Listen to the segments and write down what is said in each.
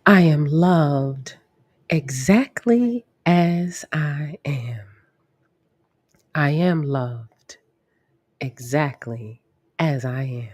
I am loved exactly as I am. I am loved exactly as I am.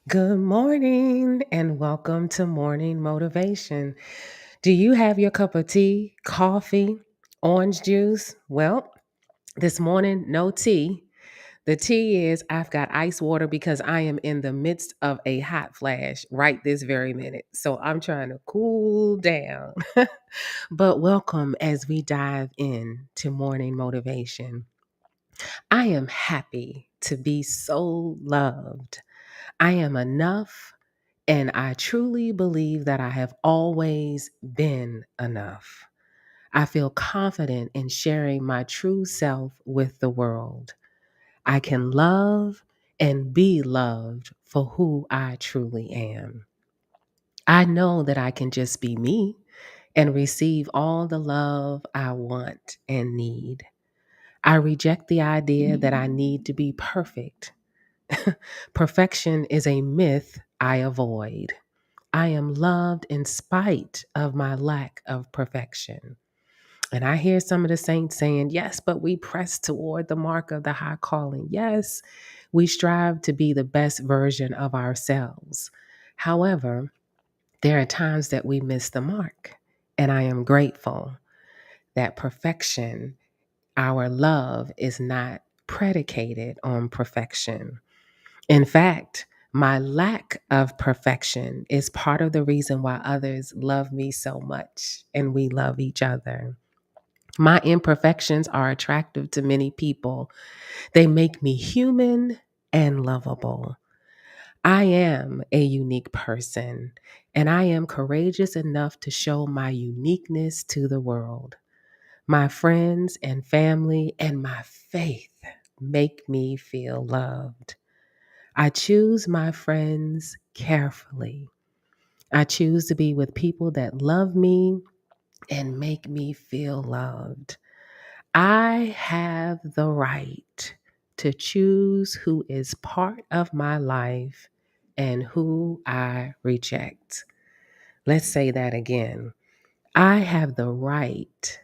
Good morning and welcome to Morning Motivation. Do you have your cup of tea, coffee, orange juice? Well, this morning, no tea. The tea is I've got ice water because I am in the midst of a hot flash right this very minute. So I'm trying to cool down. But welcome as we dive in to morning motivation. I am happy to be so loved. I am enough, and I truly believe that I have always been enough. I feel confident in sharing my true self with the world. I can love and be loved for who I truly am. I know that I can just be me and receive all the love I want and need. I reject the idea that I need to be perfect. Perfection is a myth I avoid. I am loved in spite of my lack of perfection. And I hear some of the saints saying, yes, but we press toward the mark of the high calling. Yes, we strive to be the best version of ourselves. However, there are times that we miss the mark. And I am grateful that perfection, our love, is not predicated on perfection. In fact, my lack of perfection is part of the reason why others love me so much and we love each other. My imperfections are attractive to many people. They make me human and lovable. I am a unique person, and I am courageous enough to show my uniqueness to the world. My friends and family and my faith make me feel loved. I choose my friends carefully. I choose to be with people that love me and make me feel loved. I have the right to choose who is part of my life and who I reject. Let's say that again. I have the right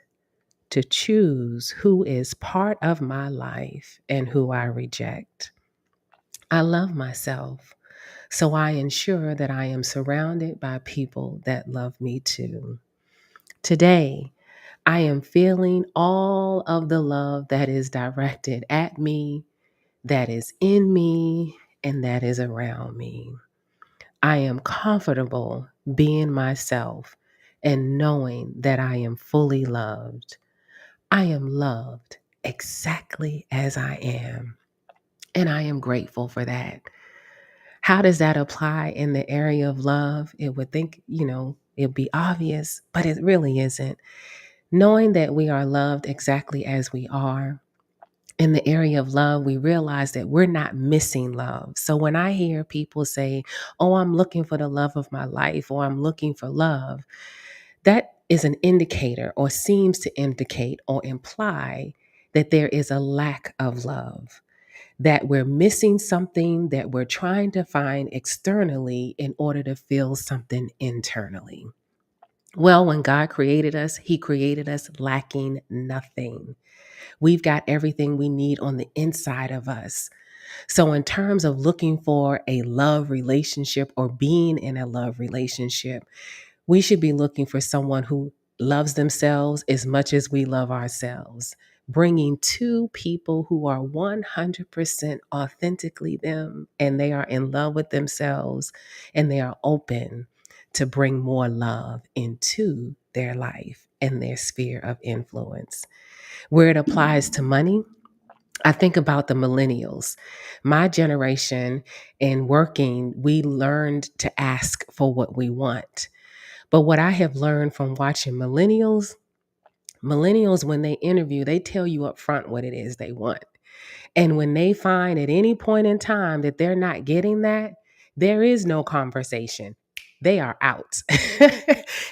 to choose who is part of my life and who I reject. I love myself, so I ensure that I am surrounded by people that love me too. Today, I am feeling all of the love that is directed at me, that is in me, and that is around me. I am comfortable being myself and knowing that I am fully loved. I am loved exactly as I am, and I am grateful for that. How does that apply in the area of love? It would think, it'd be obvious, but it really isn't. Knowing that we are loved exactly as we are, in the area of love, we realize that we're not missing love. So when I hear people say, oh, I'm looking for the love of my life, or I'm looking for love, that is an indicator or seems to indicate or imply that there is a lack of love, that we're missing something that we're trying to find externally in order to feel something internally. Well, when God created us, He created us lacking nothing. We've got everything we need on the inside of us. So, in terms of looking for a love relationship or being in a love relationship, we should be looking for someone who loves themselves as much as we love ourselves, bringing two people who are 100% authentically them and they are in love with themselves and they are open to bring more love into their life and their sphere of influence. Where it applies to money, I think about the millennials. My generation in working, we learned to ask for what we want. But what I have learned from watching millennials, when they interview, they tell you up front what it is they want. And when they find at any point in time that they're not getting that, there is no conversation. They are out.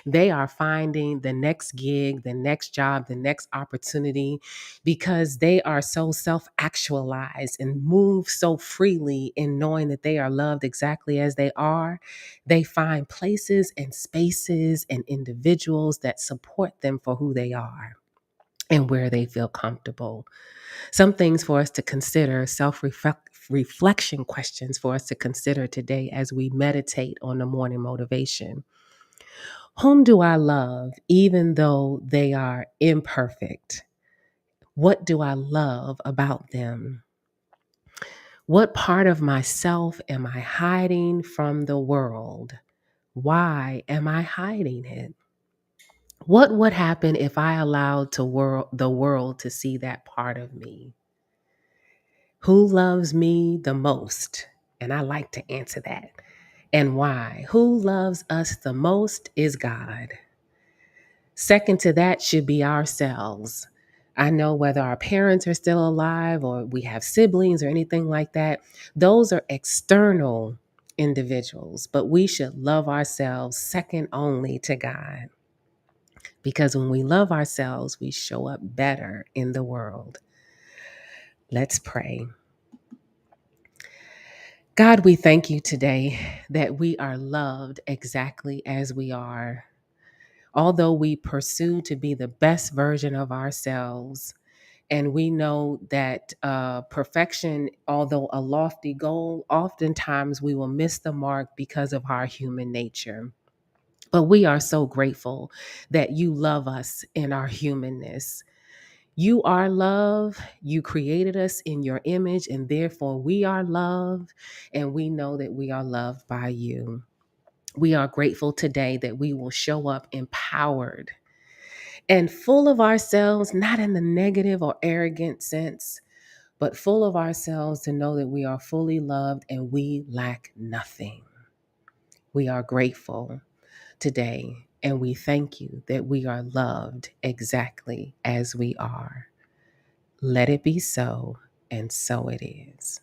They are finding the next gig, the next job, the next opportunity because they are so self actualized and move so freely in knowing that they are loved exactly as they are. They find places and spaces and individuals that support them for who they are and where they feel comfortable. Some things for us to consider, reflection questions for us to consider today as we meditate on the morning motivation. Whom do I love even though they are imperfect? What do I love about them? What part of myself am I hiding from the world? Why am I hiding it? What would happen if I allowed the world to see that part of me? Who loves me the most? And I like to answer that. And why? Who loves us the most is God. Second to that should be ourselves. I know whether our parents are still alive or we have siblings or anything like that, those are external individuals, but we should love ourselves second only to God. Because when we love ourselves, we show up better in the world. Let's pray. God, we thank you today that we are loved exactly as we are. Although we pursue to be the best version of ourselves, and we know that perfection, although a lofty goal, oftentimes we will miss the mark because of our human nature. But we are so grateful that you love us in our humanness. You are love. You created us in your image, and therefore we are loved, and we know that we are loved by you. We are grateful today that we will show up empowered and full of ourselves, not in the negative or arrogant sense, but full of ourselves to know that we are fully loved and we lack nothing. We are grateful today, and we thank you that we are loved exactly as we are. Let it be so, and so it is.